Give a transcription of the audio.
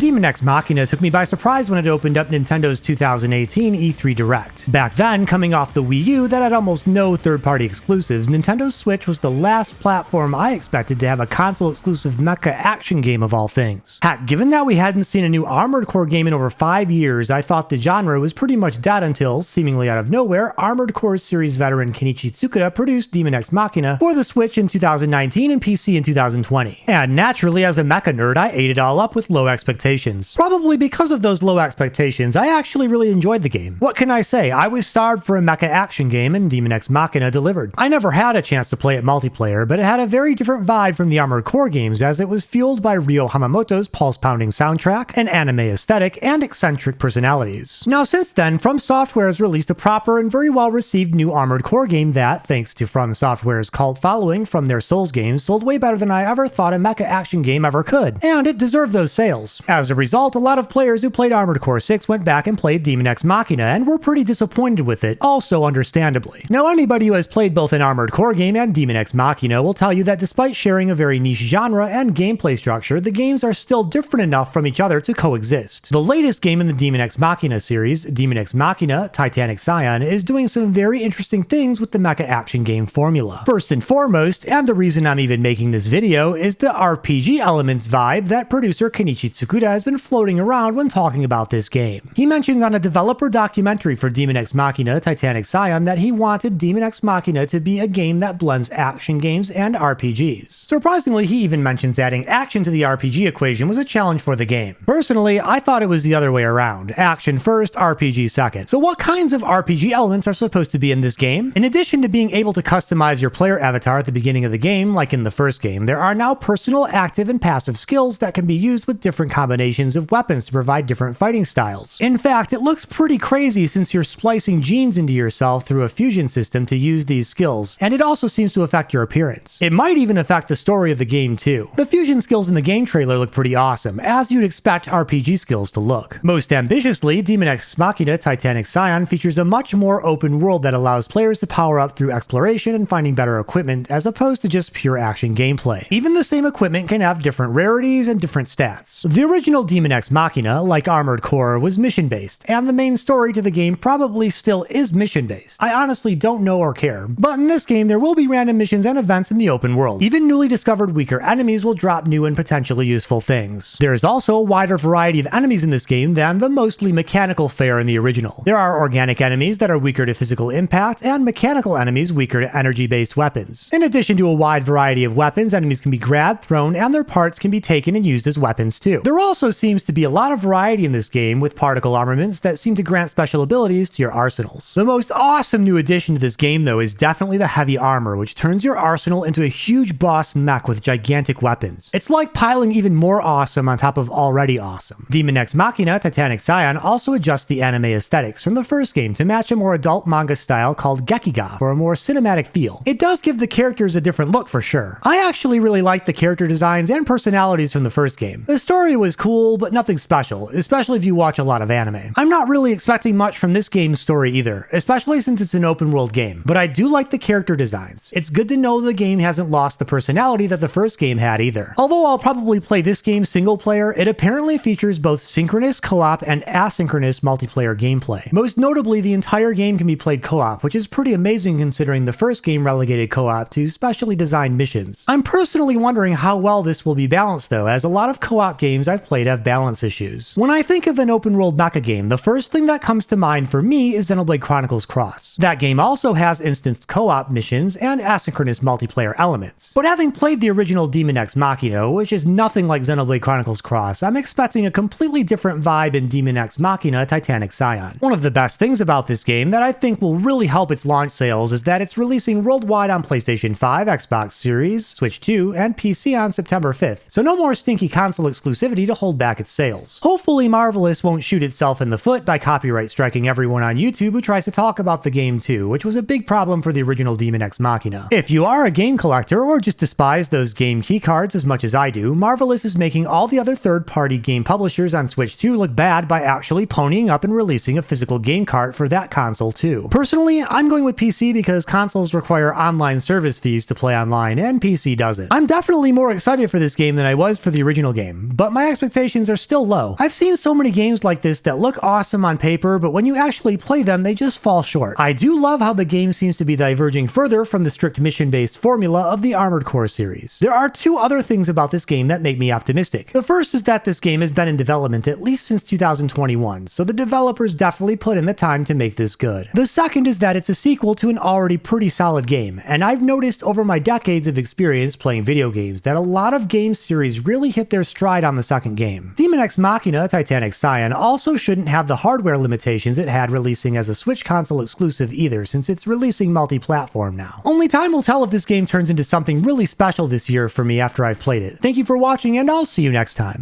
Daemon X Machina took me by surprise when it opened up Nintendo's 2018 E3 Direct. Back then, coming off the Wii U that had almost no third-party exclusives, Nintendo's Switch was the last platform I expected to have a console-exclusive mecha action game of all things. Heck, given that we hadn't seen a new Armored Core game in over 5 years, I thought the genre was pretty much dead until, seemingly out of nowhere, Armored Core series veteran Kenichi Tsukuda produced Daemon X Machina for the Switch in 2019 and PC in 2020. And naturally, as a mecha nerd, I ate it all up with low expectations. Probably because of those low expectations, I actually really enjoyed the game. What can I say? I was starved for a mecha action game, and Daemon X Machina delivered. I never had a chance to play it multiplayer, but it had a very different vibe from the Armored Core games, as it was fueled by Ryo Hamamoto's pulse-pounding soundtrack, an anime aesthetic, and eccentric personalities. Now since then, From Software has released a proper and very well-received new Armored Core game that, thanks to From Software's cult following from their Souls games, sold way better than I ever thought a mecha action game ever could. And it deserved those sales. As a result, a lot of players who played Armored Core 6 went back and played Daemon X Machina and were pretty disappointed with it, also understandably. Now anybody who has played both an Armored Core game and Daemon X Machina will tell you that despite sharing a very niche genre and gameplay structure, the games are still different enough from each other to coexist. The latest game in the Daemon X Machina series, Daemon X Machina, Titanic Scion, is doing some very interesting things with the mecha action game formula. First and foremost, and the reason I'm even making this video, is the RPG elements vibe that producer Kenichi Tsukuda has been floating around when talking about this game. He mentions on a developer documentary for Daemon X Machina, Titanic Scion, that he wanted Daemon X Machina to be a game that blends action games and RPGs. Surprisingly, he even mentions adding action to the RPG equation was a challenge for the game. Personally, I thought it was the other way around. Action first, RPG second. So what kinds of RPG elements are supposed to be in this game? In addition to being able to customize your player avatar at the beginning of the game, like in the first game, there are now personal, active, and passive skills that can be used with different combinations of weapons to provide different fighting styles. In fact, it looks pretty crazy since you're splicing genes into yourself through a fusion system to use these skills, and it also seems to affect your appearance. It might even affect the story of the game too. The fusion skills in the game trailer look pretty awesome, as you'd expect RPG skills to look. Most ambitiously, Daemon X Machina Titanic Scion features a much more open world that allows players to power up through exploration and finding better equipment as opposed to just pure action gameplay. Even the same equipment can have different rarities and different stats. The original Daemon X Machina, like Armored Core, was mission-based, and the main story to the game probably still is mission-based. I honestly don't know or care, but in this game there will be random missions and events in the open world. Even newly discovered weaker enemies will drop new and potentially useful things. There is also a wider variety of enemies in this game than the mostly mechanical fare in the original. There are organic enemies that are weaker to physical impact, and mechanical enemies weaker to energy-based weapons. In addition to a wide variety of weapons, enemies can be grabbed, thrown, and their parts can be taken and used as weapons too. There also seems to be a lot of variety in this game, with particle armaments that seem to grant special abilities to your arsenals. The most awesome new addition to this game though is definitely the heavy armor, which turns your arsenal into a huge boss mech with gigantic weapons. It's like piling even more awesome on top of already awesome. Daemon X Machina Titanic Scion also adjusts the anime aesthetics from the first game to match a more adult manga style called Gekiga for a more cinematic feel. It does give the characters a different look for sure. I actually really liked the character designs and personalities from the first game. The story was cool, but nothing special, especially if you watch a lot of anime. I'm not really expecting much from this game's story either, especially since it's an open world game, but I do like the character designs. It's good to know the game hasn't lost the personality that the first game had either. Although I'll probably play this game single player, it apparently features both synchronous co-op and asynchronous multiplayer gameplay. Most notably, the entire game can be played co-op, which is pretty amazing considering the first game relegated co-op to specially designed missions. I'm personally wondering how well this will be balanced though, as a lot of co-op games I've played have balance issues. When I think of an open world mecha game, the first thing that comes to mind for me is Xenoblade Chronicles Cross. That game also has instanced co-op missions and asynchronous multiplayer elements. But having played the original Daemon X Machina, which is nothing like Xenoblade Chronicles Cross, I'm expecting a completely different vibe in Daemon X Machina Titanic Scion. One of the best things about this game that I think will really help its launch sales is that it's releasing worldwide on PlayStation 5, Xbox Series, Switch 2, and PC on September 5th, so no more stinky console exclusivity to hold back its sales. Hopefully Marvelous won't shoot itself in the foot by copyright striking everyone on YouTube who tries to talk about the game too, which was a big problem for the original Daemon X Machina. If you are a game collector or just despise those game keycards as much as I do, Marvelous is making all the other third-party game publishers on Switch 2 look bad by actually ponying up and releasing a physical game cart for that console too. Personally, I'm going with PC because consoles require online service fees to play online, and PC doesn't. I'm definitely more excited for this game than I was for the original game, but my expectations expectations are still low. I've seen so many games like this that look awesome on paper, but when you actually play them, they just fall short. I do love how the game seems to be diverging further from the strict mission-based formula of the Armored Core series. There are two other things about this game that make me optimistic. The first is that this game has been in development at least since 2021, so the developers definitely put in the time to make this good. The second is that it's a sequel to an already pretty solid game, and I've noticed over my decades of experience playing video games that a lot of game series really hit their stride on the second game. Daemon X Machina, Titanic Scion also shouldn't have the hardware limitations it had releasing as a Switch console exclusive either, since it's releasing multi-platform now. Only time will tell if this game turns into something really special this year for me after I've played it. Thank you for watching, and I'll see you next time.